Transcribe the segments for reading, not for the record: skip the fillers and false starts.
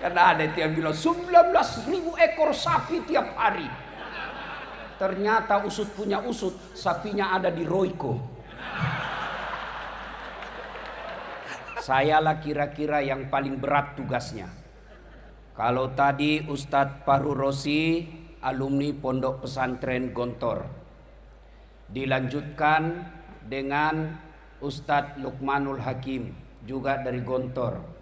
Karena ada yang bilang 19.000 ekor sapi tiap hari. Ternyata usut punya usut, sapinya ada di Royco. Sayalah kira-kira yang paling berat tugasnya. Kalau tadi Ustadz Fahru Rosi, alumni Pondok Pesantren Gontor, dilanjutkan dengan Ustadz Lukmanul Hakim, juga dari Gontor.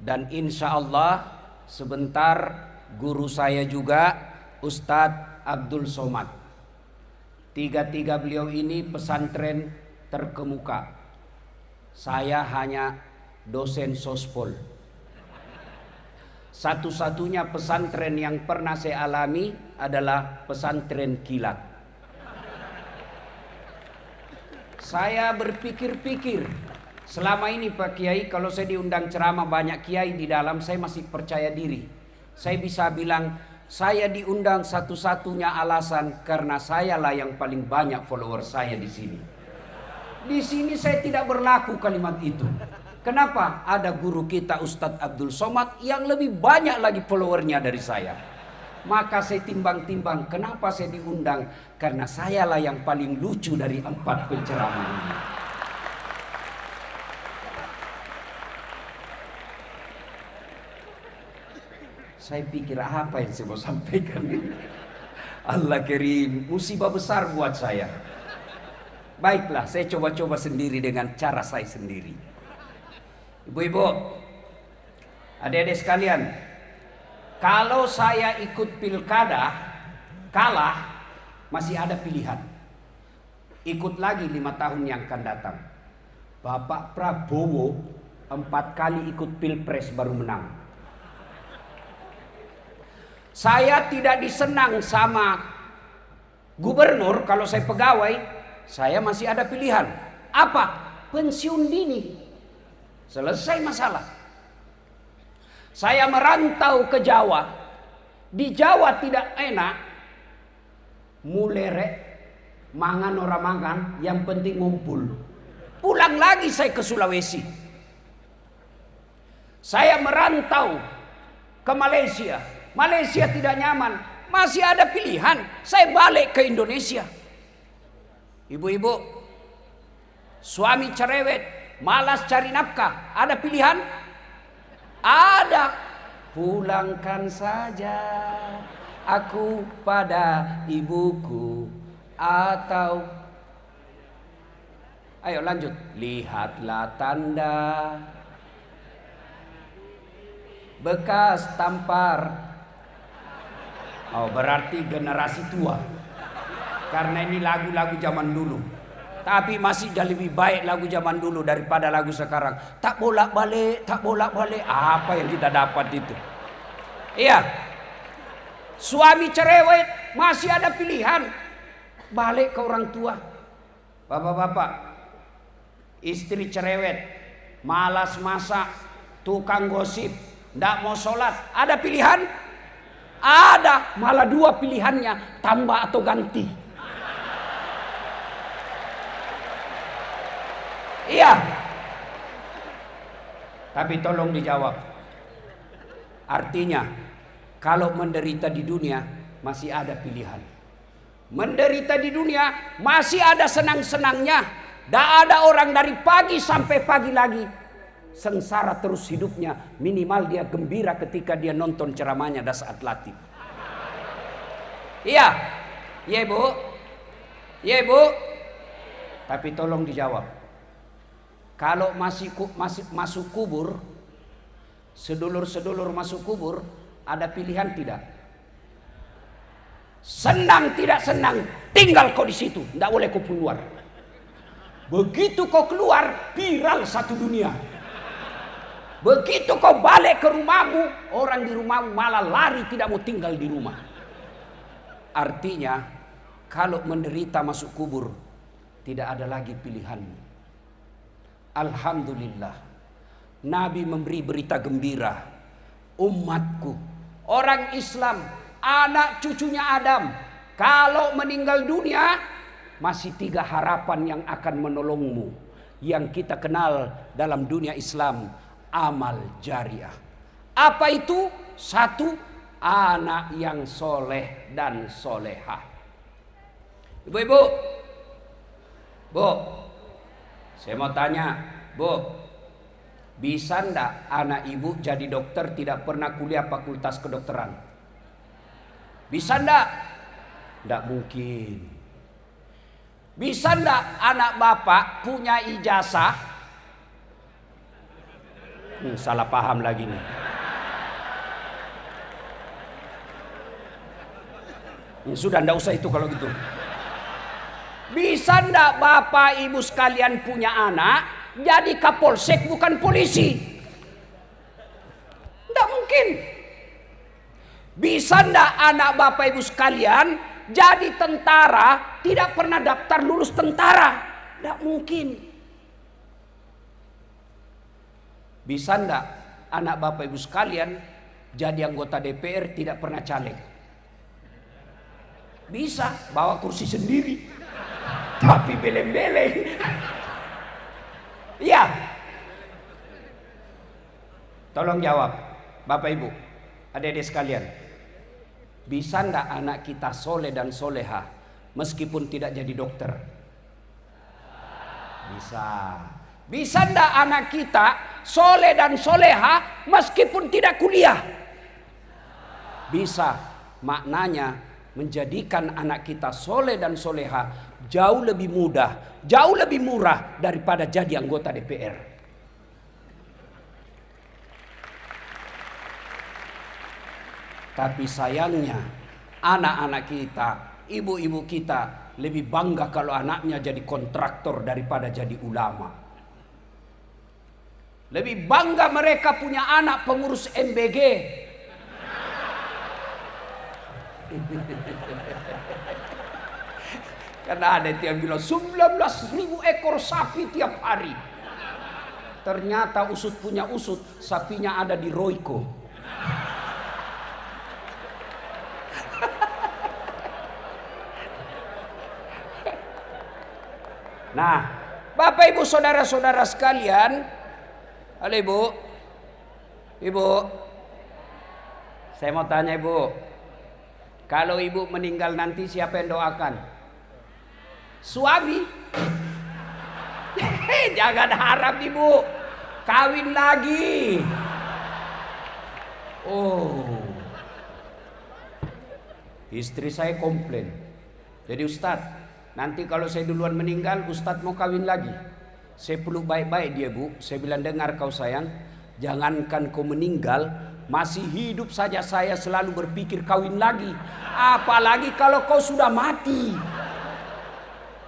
Dan insya Allah sebentar guru saya juga Ustadz Abdul Somad. Tiga-tiga beliau ini pesantren terkemuka. Saya hanya dosen sospol. Satu-satunya pesantren yang pernah saya alami adalah pesantren kilat. Saya berpikir-pikir, selama ini Pak Kiai, kalau saya diundang ceramah banyak kiai di dalam, saya masih percaya diri. Saya bisa bilang, saya diundang satu-satunya alasan karena sayalah yang paling banyak follower saya di sini. Di sini saya tidak berlaku kalimat itu. Kenapa? Ada guru kita Ustadz Abdul Somad yang lebih banyak lagi followernya dari saya. Maka saya timbang-timbang, kenapa saya diundang? Karena sayalah yang paling lucu dari 4 penceramah ini. Saya pikir apa yang saya mau sampaikan ini? Allah Karim, musibah besar buat saya. Baiklah, saya coba-coba sendiri dengan cara saya sendiri. Ibu-ibu, adik-adik sekalian, kalau saya ikut pilkada, kalah, masih ada pilihan. Ikut lagi 5 tahun yang akan datang. Bapak Prabowo 4 kali ikut pilpres baru menang. Saya tidak disenang sama gubernur kalau saya pegawai. Saya masih ada pilihan. Apa? Pensiun dini. Selesai masalah. Saya merantau ke Jawa. Di Jawa tidak enak. Mulere, mangan orang mangan, yang penting ngumpul. Pulang lagi saya ke Sulawesi. Saya merantau ke Malaysia. Malaysia tidak nyaman. Masih ada pilihan. Saya balik ke Indonesia. Ibu-ibu, suami cerewet, malas cari nafkah, ada pilihan? Ada. Pulangkan saja aku pada ibuku, atau ayo lanjut. Lihatlah tanda bekas tampar. Oh, berarti generasi tua. Karena ini lagu-lagu zaman dulu. Tapi masih lebih baik lagu zaman dulu daripada lagu sekarang. Tak bolak-balik, tak bolak-balik. Apa yang kita dapat itu? Iya. Suami cerewet, masih ada pilihan. Balik ke orang tua. Bapak-bapak, istri cerewet, malas masak, tukang gosip, tidak mau sholat. Ada pilihan? Ada. Malah 2 pilihannya, tambah atau ganti. Iya. Tapi tolong dijawab. Artinya, kalau menderita di dunia masih ada pilihan. Menderita di dunia masih ada senang-senangnya. Tidak ada orang dari pagi sampai pagi lagi sengsara terus hidupnya. Minimal dia gembira ketika dia nonton ceramahnya dan saat latih. Iya. Iya, Bu. Iya, Bu. Tapi tolong dijawab. Kalau masih masuk kubur, sedulur-sedulur masuk kubur, ada pilihan tidak? Senang tidak senang, tinggal kau di situ, tidak boleh kau keluar. Begitu kau keluar, viral satu dunia. Begitu kau balik ke rumahmu, orang di rumahmu malah lari tidak mau tinggal di rumah. Artinya, kalau menderita masuk kubur, tidak ada lagi pilihanmu. Alhamdulillah, Nabi memberi berita gembira. Umatku, orang Islam, anak cucunya Adam, kalau meninggal dunia, masih 3 harapan yang akan menolongmu. Yang kita kenal dalam dunia Islam, amal jariah. Apa itu? Satu, anak yang soleh dan solehah. Ibu-ibu, Bu, saya mau tanya, Bu, bisa ndak anak ibu jadi dokter tidak pernah kuliah fakultas kedokteran? Bisa ndak? Ndak mungkin. Bisa ndak anak bapak punya ijazah? Salah paham lagi nih. Sudah ndak usah itu kalau gitu. Bisa ndak bapak ibu sekalian punya anak jadi kapolsek bukan polisi? Ndak mungkin. Bisa ndak anak bapak ibu sekalian jadi tentara tidak pernah daftar lulus tentara? Ndak mungkin. Bisa ndak anak bapak ibu sekalian jadi anggota DPR tidak pernah caleg? Bisa, bawa kursi sendiri. Tapi beleng-beleng. Iya. Tolong jawab, Bapak Ibu, adik-adik sekalian. Bisa ndak anak kita soleh dan soleha meskipun tidak jadi dokter? Bisa. Bisa ndak anak kita soleh dan soleha meskipun tidak kuliah? Bisa. Maknanya menjadikan anak kita soleh dan soleha jauh lebih mudah, jauh lebih murah daripada jadi anggota DPR. Tapi sayangnya anak-anak kita, ibu-ibu kita lebih bangga kalau anaknya jadi kontraktor daripada jadi ulama. Lebih bangga mereka punya anak pengurus MBG. Karena ada yang bilang 19.000 ekor sapi tiap hari. Ternyata usut punya usut, sapinya ada di Royco. Nah, Bapak Ibu saudara-saudara sekalian, halo Ibu, Ibu, saya mau tanya Ibu, kalau Ibu meninggal nanti siapa yang doakan? Suami? Jangan harap Ibu kawin lagi. Oh, istri saya komplain. Jadi Ustadz, nanti kalau saya duluan meninggal, Ustadz mau kawin lagi. Saya peluk baik-baik dia Bu. Saya bilang, dengar kau sayang, jangankan kau meninggal, masih hidup saja saya selalu berpikir kawin lagi. Apalagi kalau kau sudah mati.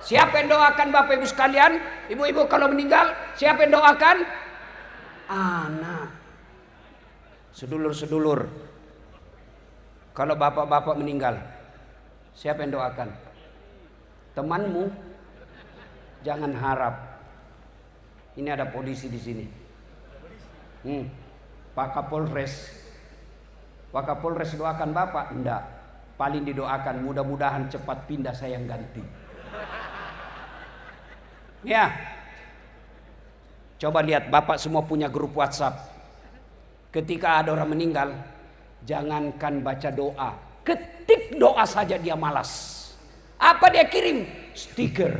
Siapa yang doakan Bapak Ibu sekalian? Ibu-ibu kalau meninggal, siapa yang doakan? Anak. Sedulur-sedulur, kalau bapak-bapak meninggal, siapa yang doakan? Temanmu. Jangan harap. Ini ada polisi di sini. Pak Kapolres. Pak Kapolres doakan bapak? Enggak. Paling didoakan mudah-mudahan cepat pindah saya yang ganti. Ya. Coba lihat, bapak semua punya grup WhatsApp. Ketika ada orang meninggal, jangankan baca doa, ketik doa saja dia malas. Apa dia kirim? Stiker.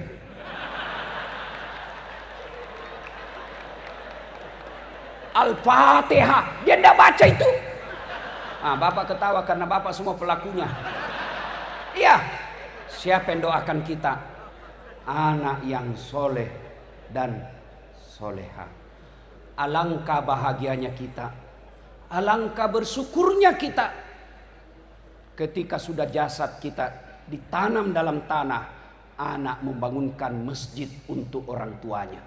Al-Fatihah. Dia tidak baca itu. Bapak ketawa karena bapak semua pelakunya. Iya. Siapa yang doakan kita? Anak yang soleh dan soleha. Alangkah bahagianya kita. Alangkah bersyukurnya kita. Ketika sudah jasad kita ditanam dalam tanah, anak membangunkan masjid untuk orang tuanya.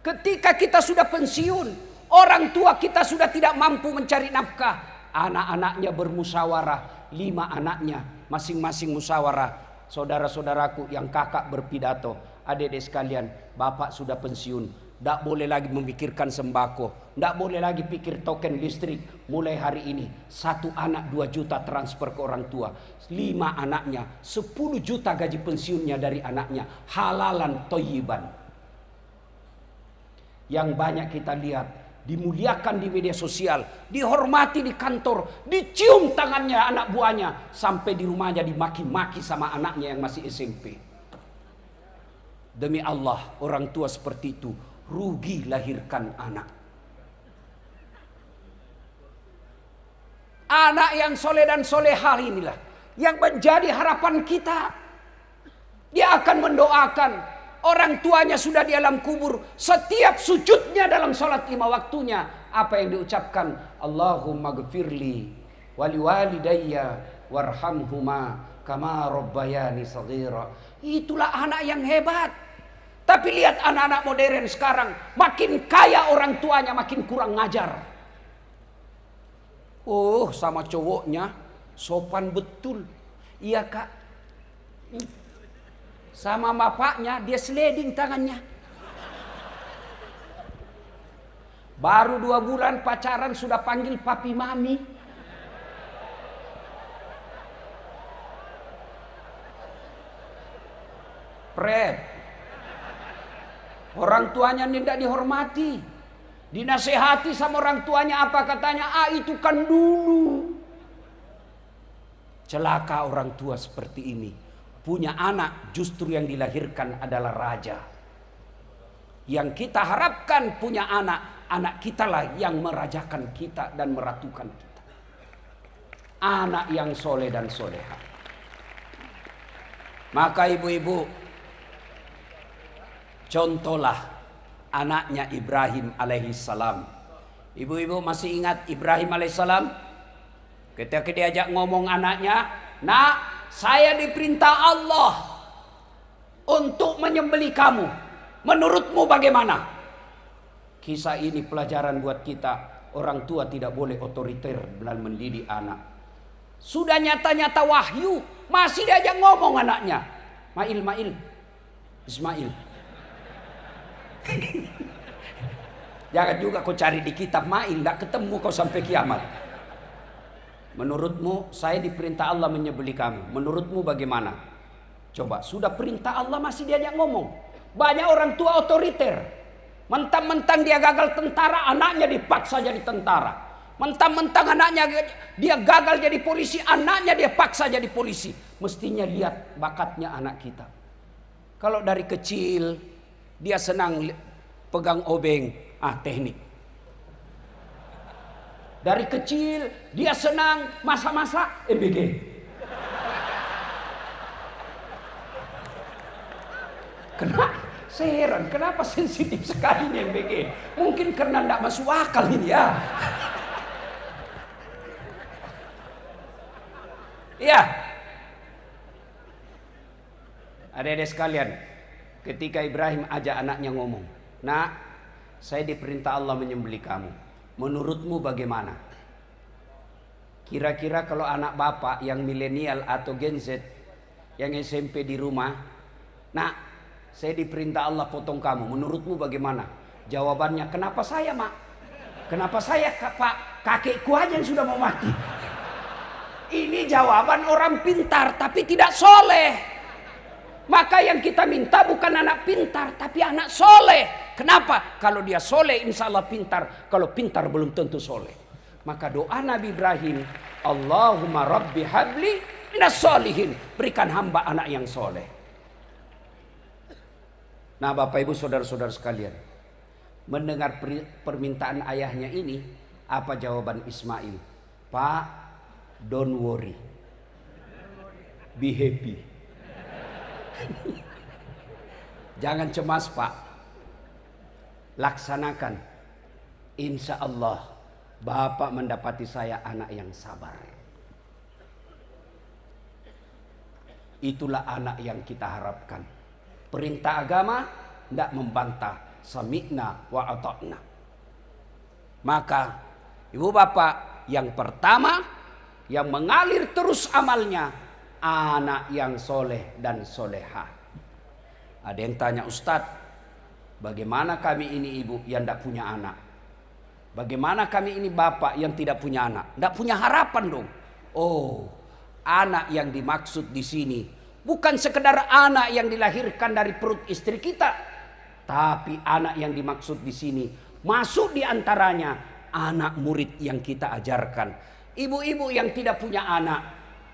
Ketika kita sudah pensiun, orang tua kita sudah tidak mampu mencari nafkah, anak-anaknya bermusyawarah, 5 anaknya masing-masing musyawarah. Saudara-saudaraku yang kakak berpidato, adik-adik sekalian, bapak sudah pensiun, tidak boleh lagi memikirkan sembako, tidak boleh lagi pikir token listrik. Mulai hari ini 1 anak 2 juta transfer ke orang tua, 5 anaknya 10 juta gaji pensiunnya dari anaknya, halalan thayyiban. Yang banyak kita lihat dimuliakan di media sosial, dihormati di kantor, dicium tangannya anak buahnya, sampai di rumahnya dimaki-maki sama anaknya yang masih SMP. Demi Allah, orang tua seperti itu rugi lahirkan anak. Anak yang soleh dan solehah inilah yang menjadi harapan kita. Dia akan mendoakan. Orang tuanya sudah di alam kubur. Setiap sujudnya dalam sholat 5 waktunya, apa yang diucapkan? Allahumma gfirli wali walidayya warhamhuma kama rabbayani saghira. Itulah anak yang hebat. Tapi lihat anak-anak modern sekarang, makin kaya orang tuanya makin kurang ngajar. Oh, sama cowoknya sopan betul. Iya kak. Sama bapaknya dia sliding tangannya. Baru 2 bulan pacaran sudah panggil papi mami. Pret. Orang tuanya tidak dihormati. Dinasehati sama orang tuanya, apa katanya? Ah, itu kan dulu. Celaka orang tua seperti ini. Punya anak justru yang dilahirkan adalah raja. Yang kita harapkan punya anak, anak kita lah yang merajakan kita dan meratukan kita. Anak yang soleh dan soleha. Maka ibu-ibu, contohlah anaknya Ibrahim alaihissalam. Ibu-ibu masih ingat Ibrahim alaihissalam? Ketika diajak ngomong anaknya, nak, saya diperintah Allah untuk menyembelih kamu. Menurutmu bagaimana? Kisah ini pelajaran buat kita. Orang tua tidak boleh otoriter dalam mendidik anak. Sudah nyata-nyata wahyu, masih diajak ngomong anaknya. Mail, Ismail. Jangan juga kau cari di kitab Mail, tidak ketemu kau sampai kiamat. Menurutmu saya diperintah Allah menyembelih kamu. Menurutmu bagaimana? Coba, sudah perintah Allah masih diajak ngomong. Banyak orang tua otoriter. Mentang-mentang dia gagal tentara, anaknya dipaksa jadi tentara. Mentang-mentang anaknya dia gagal jadi polisi, anaknya dia paksa jadi polisi. Mestinya lihat bakatnya anak kita. Kalau dari kecil dia senang pegang obeng, teknik. Dari kecil dia senang masak-masak, MBG. Kenapa? Saya heran, kenapa sensitif sekali nih MBG? Mungkin karena tidak masuk akal ini ya. Iya. Adik-adik sekalian, ketika Ibrahim ajak anaknya ngomong, nak, saya diperintah Allah menyembelih kamu. Menurutmu bagaimana? Kira-kira kalau anak bapak yang milenial atau Gen Z, yang SMP di rumah, nak, saya diperintah Allah potong kamu. Menurutmu bagaimana? Jawabannya, kenapa saya, mak? Kenapa saya, pak? Kakekku aja yang sudah mau mati. Ini jawaban orang pintar tapi tidak soleh. Maka yang kita minta bukan anak pintar tapi anak soleh. Kenapa? Kalau dia soleh insya Allah pintar. Kalau pintar belum tentu soleh. Maka doa Nabi Ibrahim, Allahumma rabbi habli minas solihin. Berikan hamba anak yang soleh. Nah Bapak Ibu saudara-saudara sekalian, mendengar permintaan ayahnya ini, apa jawaban Ismail? Pak, don't worry, be happy. Jangan cemas Pak, laksanakan. Insya Allah Bapak mendapati saya anak yang sabar. Itulah anak yang kita harapkan. Perintah agama tidak membantah, sami'na wa ata'na. Maka ibu bapak, yang pertama yang mengalir terus amalnya, anak yang soleh dan soleha. Ada yang tanya, Ustadz, bagaimana kami ini ibu yang tidak punya anak? Bagaimana kami ini bapak yang tidak punya anak? Tidak punya harapan dong. Oh, anak yang dimaksud di sini bukan sekedar anak yang dilahirkan dari perut istri kita, tapi anak yang dimaksud di sini Masuk di antaranya anak murid yang kita ajarkan. Ibu-ibu yang tidak punya anak,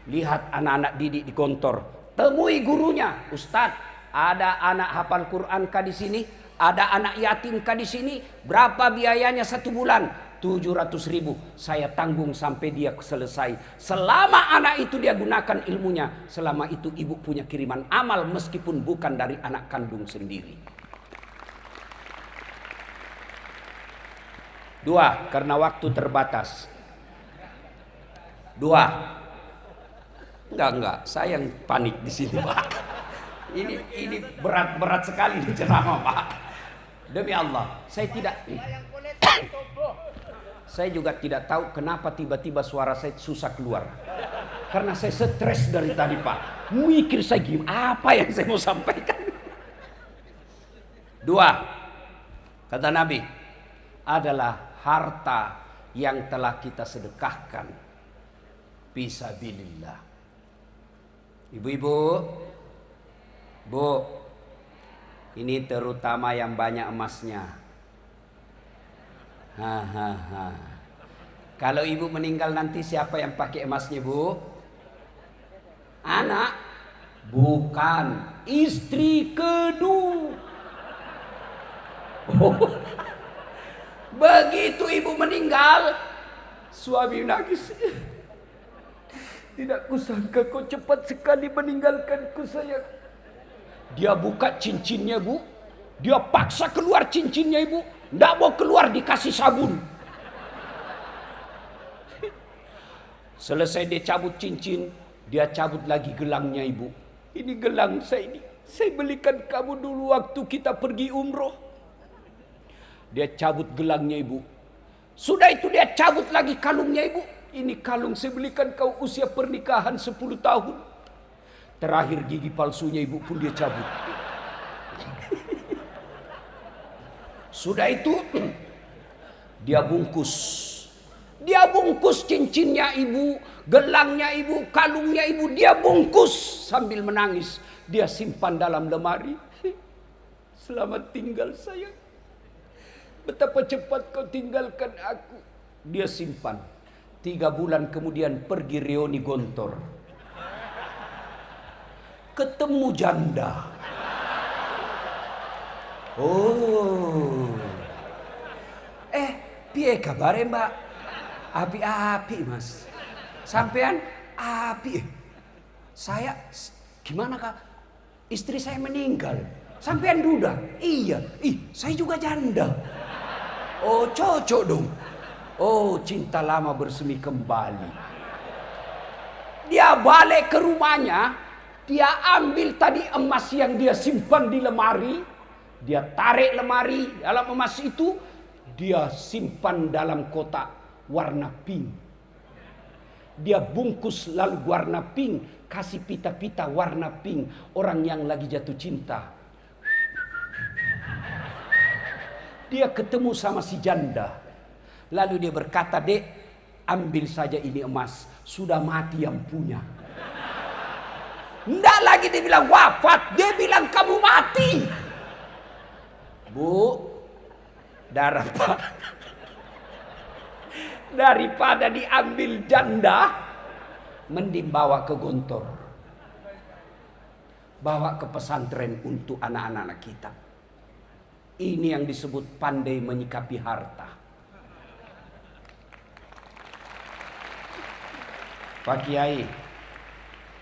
lihat anak-anak didik di kantor, temui gurunya. Ustadz, ada anak hafal Quran kah di sini? Ada anak yatim kah di sini? Berapa biayanya 1 bulan? 700.000 saya tanggung sampai dia selesai. Selama anak itu dia gunakan ilmunya, selama itu ibu punya kiriman amal meskipun bukan dari anak kandung sendiri. 2, karena waktu terbatas. 2. Enggak, saya yang panik di sini, Pak. Ini berat sekali di ceramah, Pak. Demi Allah, saya juga tidak tahu kenapa tiba-tiba suara saya susah keluar. Karena saya stres dari tadi, Pak. Mikir saya gimana, apa yang saya mau sampaikan. 2, kata Nabi, adalah harta yang telah kita sedekahkan fisabilillah. Ibu-ibu, Bu, ini terutama yang banyak emasnya. Kalau ibu meninggal nanti siapa yang pakai emasnya, Bu? Anak? Bukan, istri kedua. Begitu ibu meninggal, suami nangis. Tidak kusangka kau cepat sekali meninggalkanku, sayang. Dia buka cincinnya, Bu. Dia paksa keluar cincinnya, Ibu. Tidak mau keluar, dikasih sabun. Selesai dia cabut cincin, dia cabut lagi gelangnya, Ibu. Ini gelang saya ini. Saya belikan kamu dulu waktu kita pergi umroh. Dia cabut gelangnya, Ibu. Sudah itu dia cabut lagi kalungnya, Ibu. Ini kalung saya belikan kau usia pernikahan 10 tahun. Terakhir gigi palsunya, Ibu, pun dia cabut. Sudah itu dia bungkus. Dia bungkus cincinnya, Ibu, gelangnya, Ibu, kalungnya, Ibu. Dia bungkus sambil menangis. Dia simpan dalam lemari. Selamat tinggal, sayang. Betapa cepat kau tinggalkan aku. Dia simpan. 3 bulan kemudian pergi reuni Gontor. Ketemu janda. Oh. Piye kabare, Mbak? Api-api, Mas. Sampean api. Saya gimana, Kak? Istri saya meninggal. Sampean duda? Iya. Saya juga janda. Oh, cocok dong. Oh, cinta lama bersemi kembali. Dia balik ke rumahnya. Dia ambil tadi emas yang dia simpan di lemari. Dia tarik lemari dalam emas itu. Dia simpan dalam kotak warna pink. Dia bungkus lalu warna pink. Kasih pita-pita warna pink. Orang yang lagi jatuh cinta. Dia ketemu sama si janda. Lalu dia berkata, "Dek, ambil saja ini emas. Sudah mati yang punya." Nggak lagi dia bilang wafat. Dia bilang kamu mati. Bu, daripada diambil janda, mending bawa ke Gontor. Bawa ke pesantren untuk anak-anak kita. Ini yang disebut pandai menyikapi harta. Pak Kiai,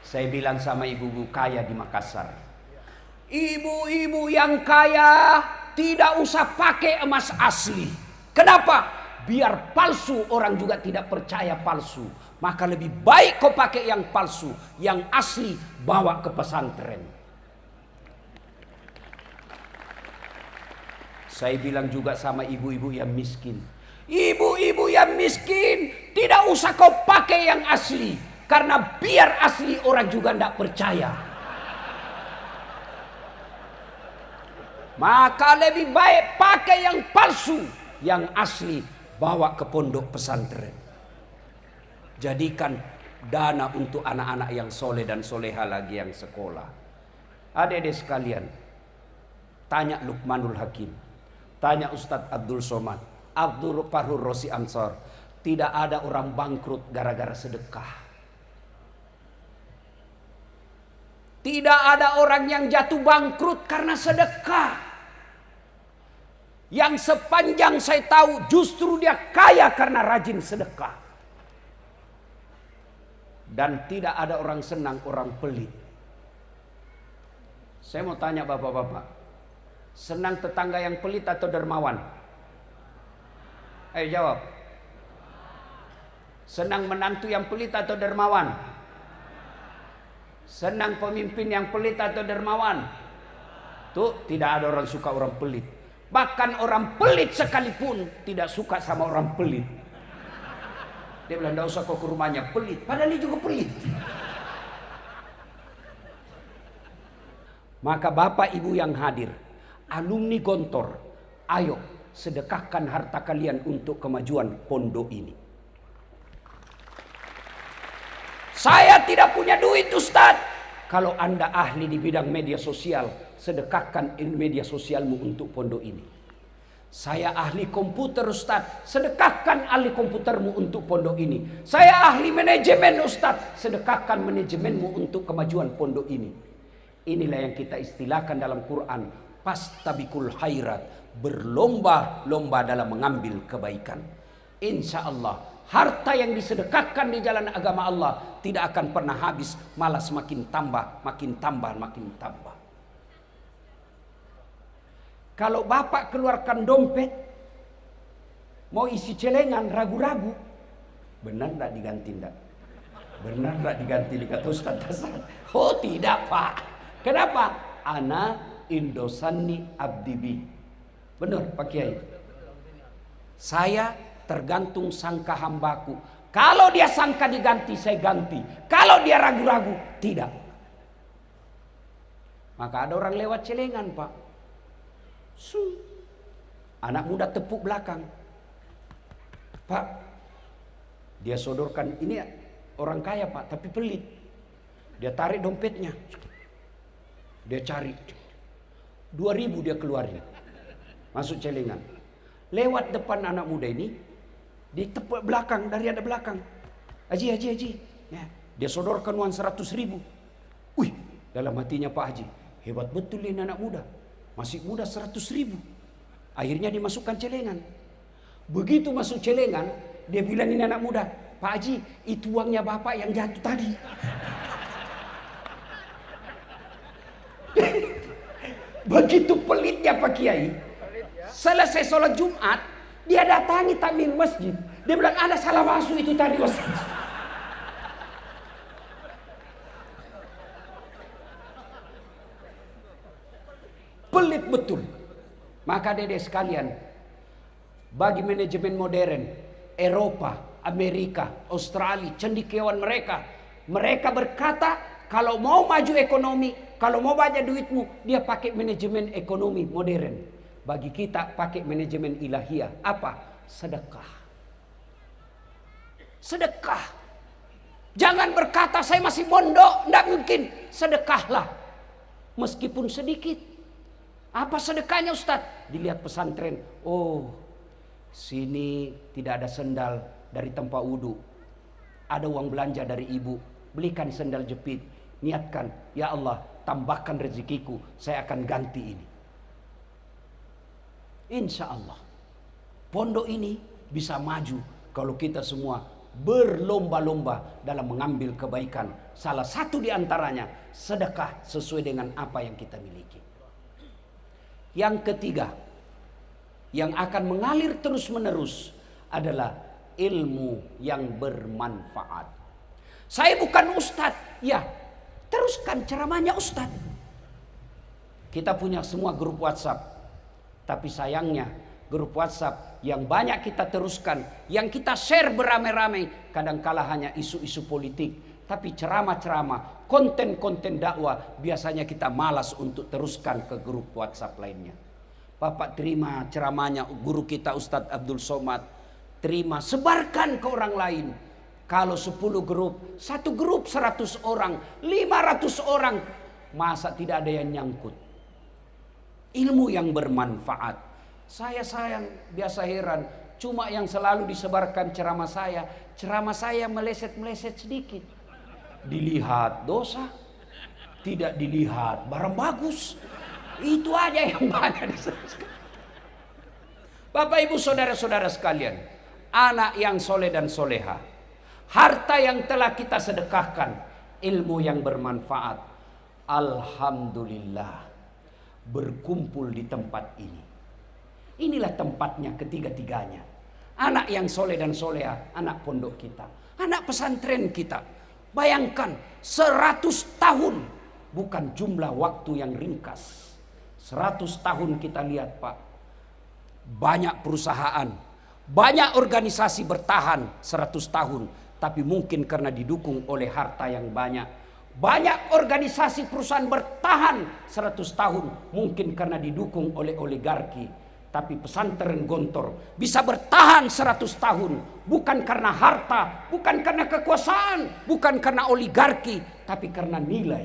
saya bilang sama ibu-ibu kaya di Makassar. Ibu-ibu yang kaya tidak usah pakai emas asli. Kenapa? Biar palsu orang juga tidak percaya palsu. Maka lebih baik kau pakai yang palsu. Yang asli bawa ke pesantren. Saya bilang juga sama ibu-ibu yang miskin. Ibu-ibu yang miskin, tidak usah kau pakai yang asli. Karena biar asli orang juga tidak percaya. Maka lebih baik pakai yang palsu. Yang asli bawa ke pondok pesantren. Jadikan dana untuk anak-anak yang soleh dan soleha lagi yang sekolah. Adik-adik sekalian, tanya Luqmanul Hakim. Tanya Ustadz Abdul Somad, Abdul Fahur Rosi Ansor, tidak ada orang bangkrut gara-gara sedekah. Tidak ada orang yang jatuh bangkrut karena sedekah. Yang sepanjang saya tahu justru dia kaya karena rajin sedekah. Dan tidak ada orang senang orang pelit. Saya mau tanya bapak-bapak, senang tetangga yang pelit atau dermawan? Ayo jawab. Senang menantu yang pelit atau dermawan? Senang pemimpin yang pelit atau dermawan? Tuh, tidak ada orang suka orang pelit. Bahkan orang pelit sekalipun tidak suka sama orang pelit. Dia bilang, tidak usah kau ke rumahnya, pelit. Padahal dia juga pelit. Maka bapak ibu yang hadir, alumni Gontor, ayo sedekahkan harta kalian untuk kemajuan pondok ini. Saya tidak punya duit Ustadz. Kalau Anda ahli di bidang media sosial, sedekahkan media sosialmu untuk pondok ini. Saya ahli komputer Ustadz, sedekahkan ahli komputermu untuk pondok ini. Saya ahli manajemen Ustadz, sedekahkan manajemenmu untuk kemajuan pondok ini. Inilah yang kita istilahkan dalam Quran, pastabikul khairat, berlomba-lomba dalam mengambil kebaikan. Insya Allah harta yang disedekahkan di jalan agama Allah tidak akan pernah habis, malah semakin tambah, makin tambah, makin tambah. Kalau bapak keluarkan dompet, mau isi celengan, ragu-ragu, benar tidak diganti tidak? Benar tidak diganti, dikata Ustaz Hasan. Oh tidak pak. Kenapa? Ana indosani abdibi. Benar Pak Kiai. Saya tergantung sangka hambaku. Kalau dia sangka diganti, saya ganti. Kalau dia ragu-ragu, tidak. Maka ada orang lewat celengan pak. Anak muda tepuk belakang. Pak, dia sodorkan, ini orang kaya pak, tapi pelit. Dia tarik dompetnya, dia cari 2.000 dia keluarin, masuk celengan. Lewat depan anak muda ini, ditepuk belakang, dari ada belakang. Haji. Ya, dia sodorkan uang 100.000. Wih, dalam hatinya Pak Haji, hebat betul ini anak muda. Masih muda 100.000. Akhirnya dimasukkan celengan. Begitu masuk celengan, dia bilang ini anak muda, Pak Haji, itu uangnya bapak yang jatuh tadi. Begitu pelitnya Pak Kiai. Selesai sholat Jumat, dia datangi takmir masjid. Dia bilang ada salah masuk itu tadi Ustaz. Pelit betul. Maka dedek sekalian, bagi manajemen modern Eropa, Amerika, Australia, cendekiawan mereka berkata kalau mau maju ekonomi, kalau mau banyak duitmu, dia pakai manajemen ekonomi modern. Bagi kita pakai manajemen ilahiyah. Apa? Sedekah. Sedekah. Jangan berkata saya masih mondok, tidak mungkin. Sedekahlah, meskipun sedikit. Apa sedekahnya Ustaz? Dilihat pesantren. Oh, sini tidak ada sendal dari tempat wudhu. Ada uang belanja dari ibu. Belikan sendal jepit. Niatkan, ya Allah, tambahkan rezekiku. Saya akan ganti ini. Insya Allah, pondok ini bisa maju kalau kita semua berlomba-lomba dalam mengambil kebaikan. Salah satu di antaranya sedekah sesuai dengan apa yang kita miliki. Yang ketiga, yang akan mengalir terus-menerus adalah ilmu yang bermanfaat. Saya bukan ustadz, ya teruskan ceramahnya ustadz. Kita punya semua grup WhatsApp, tapi sayangnya grup WhatsApp yang banyak kita teruskan, yang kita share beramai-ramai, kadangkala hanya isu-isu politik. Tapi ceramah-ceramah, konten-konten dakwah biasanya kita malas untuk teruskan ke grup WhatsApp lainnya. Bapak terima ceramahnya guru kita Ustadz Abdul Somad. Terima, sebarkan ke orang lain. Kalau 10 grup, satu grup 100 orang, 500 orang. Masa tidak ada yang nyangkut? Ilmu yang bermanfaat. Saya sayang, biasa heran. Cuma yang selalu disebarkan ceramah saya meleset-meleset sedikit. Dilihat dosa, tidak dilihat barang bagus. Itu aja yang banyak disebarkan. Bapak ibu saudara-saudara sekalian, anak yang soleh dan soleha, harta yang telah kita sedekahkan, ilmu yang bermanfaat, alhamdulillah berkumpul di tempat ini. Inilah tempatnya ketiga-tiganya. Anak yang soleh dan soleha, anak pondok kita, anak pesantren kita. Bayangkan 100 tahun, bukan jumlah waktu yang ringkas. 100 tahun kita lihat Pak, banyak perusahaan, banyak organisasi bertahan 100 tahun. Tapi mungkin karena didukung oleh harta yang banyak. Banyak organisasi perusahaan bertahan 100 tahun. Mungkin karena didukung oleh oligarki. Tapi pesantren Gontor bisa bertahan 100 tahun. Bukan karena harta, bukan karena kekuasaan, bukan karena oligarki. Tapi karena nilai.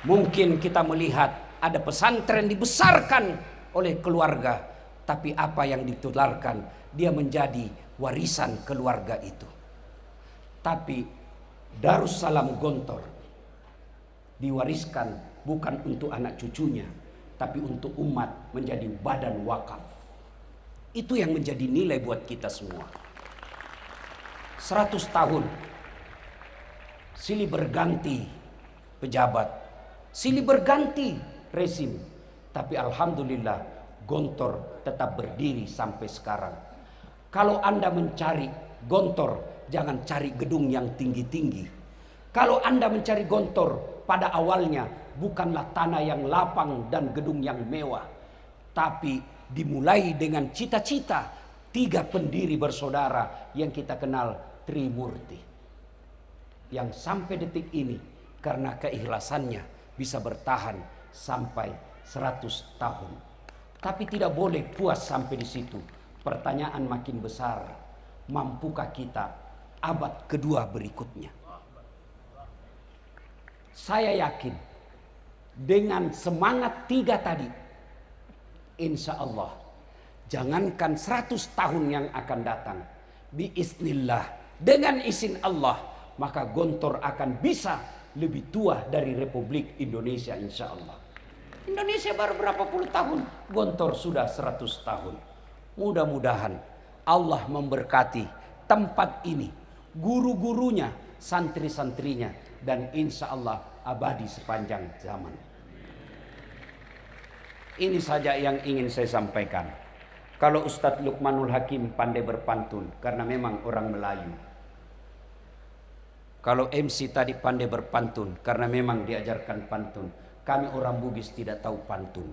Mungkin kita melihat ada pesantren dibesarkan oleh keluarga. Tapi apa yang ditularkan, dia menjadi warisan keluarga itu. Tapi Darussalam Gontor diwariskan bukan untuk anak cucunya, tapi untuk umat, menjadi badan wakaf. Itu yang menjadi nilai buat kita semua. 100 tahun silih berganti pejabat, silih berganti rezim, tapi alhamdulillah Gontor tetap berdiri sampai sekarang. Kalau Anda mencari Gontor, jangan cari gedung yang tinggi-tinggi. Kalau Anda mencari Gontor, pada awalnya bukanlah tanah yang lapang dan gedung yang mewah, tapi dimulai dengan cita-cita 3 pendiri bersaudara yang kita kenal Trimurti, yang sampai detik ini karena keikhlasannya bisa bertahan sampai 100 tahun. Tapi tidak boleh puas sampai di situ. Pertanyaan makin besar, mampukah kita abad kedua berikutnya? Saya yakin dengan semangat 3 tadi, insya Allah, jangankan 100 tahun yang akan datang, biiznillah, dengan izin Allah, maka Gontor akan bisa lebih tua dari Republik Indonesia, insya Allah. Indonesia baru berapa puluh tahun, Gontor sudah 100 tahun. Mudah-mudahan Allah memberkati tempat ini, guru-gurunya, santri-santrinya, dan insya Allah abadi sepanjang zaman. Ini saja yang ingin saya sampaikan. Kalau Ustadz Luqmanul Hakim pandai berpantun, karena memang orang Melayu. Kalau MC tadi pandai berpantun, karena memang diajarkan pantun. Kami orang Bugis tidak tahu pantun.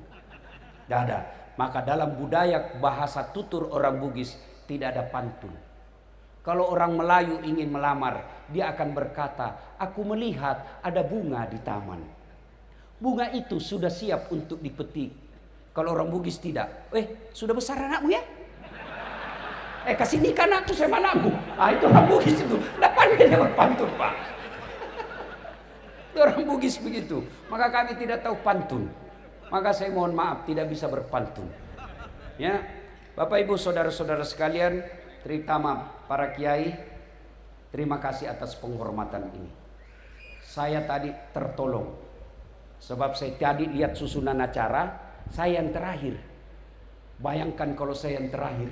Tidak ada. Maka dalam budaya bahasa tutur orang Bugis tidak ada pantun. Kalau orang Melayu ingin melamar, dia akan berkata, aku melihat ada bunga di taman. Bunga itu sudah siap untuk dipetik. Kalau orang Bugis tidak. Sudah besar anakmu ya? Kasih nikah anakku sama anakmu. Itu orang Bugis itu. Tidak pandai dia berpantun Pak. Orang Bugis begitu. Maka kami tidak tahu pantun. Maka saya mohon maaf tidak bisa berpantun. Ya, Bapak Ibu saudara-saudara sekalian, terutama para kiai, terima kasih atas penghormatan ini. Saya tadi tertolong. Sebab saya tadi lihat susunan acara, saya yang terakhir. Bayangkan kalau saya yang terakhir,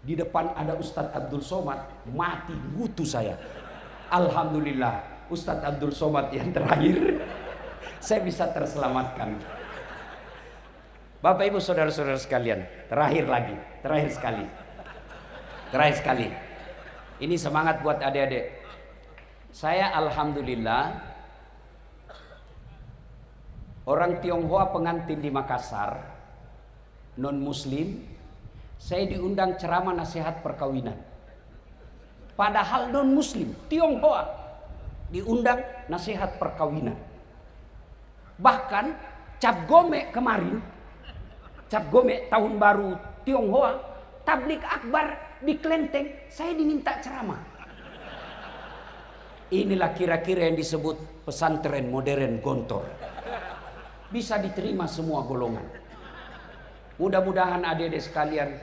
di depan ada Ustadz Abdul Somad, mati butuh saya. Alhamdulillah. Ustadz Abdul Somad yang terakhir, saya bisa terselamatkan. Bapak Ibu saudara-saudara sekalian, terakhir sekali. Ini semangat buat adik-adik. Saya alhamdulillah, orang Tionghoa pengantin di Makassar, non muslim, saya diundang ceramah nasihat perkawinan. Padahal non muslim, Tionghoa, diundang nasihat perkawinan. Bahkan Cap Gome kemarin, Cap Gome tahun baru Tionghoa, tablik akbar di Klenteng, saya diminta ceramah. Inilah kira-kira yang disebut pesantren modern Gontor. bisa diterima semua golongan. Mudah-mudahan adik-adik sekalian,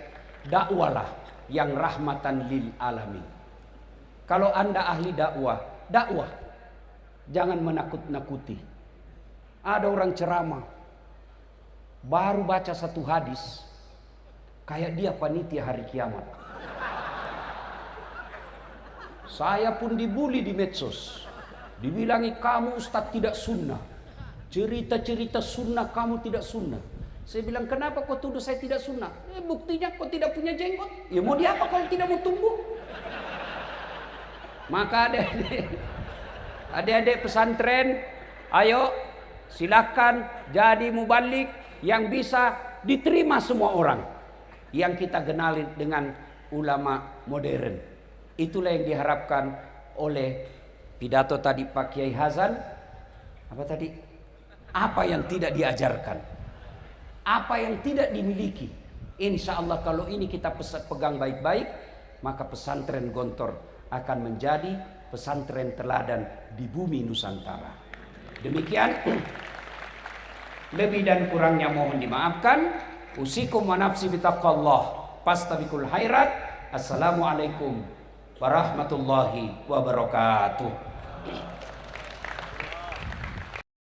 dakwalah yang rahmatan lil alamin. Kalau Anda ahli dakwah, dakwah. Jangan menakut-nakuti. Ada orang ceramah, baru baca satu hadis, kayak dia panitia hari kiamat. Saya pun dibully di medsos. Dibilangi kamu ustaz tidak sunnah. Cerita-cerita sunnah kamu tidak sunnah. Saya bilang kenapa kau tuduh saya tidak sunnah? Buktinya kau tidak punya jenggot. Ya mau diapa kalau tidak mau tumbuh? Maka adik-adik pesantren, ayo silakan jadi mubalik yang bisa diterima semua orang. Yang kita kenali dengan ulama modern. Itulah yang diharapkan oleh pidato tadi Pak Kiai Hazan. Apa tadi? Apa yang tidak diajarkan, apa yang tidak dimiliki. Insya Allah kalau ini kita pegang baik-baik, maka pesantren Gontor akan menjadi pesantren teladan di bumi Nusantara. Demikian, lebih dan kurangnya mohon dimaafkan. Usikum wa nafsi bitaqwallah. Fastabiqul khairat. Assalamualaikum warahmatullahi wabarakatuh.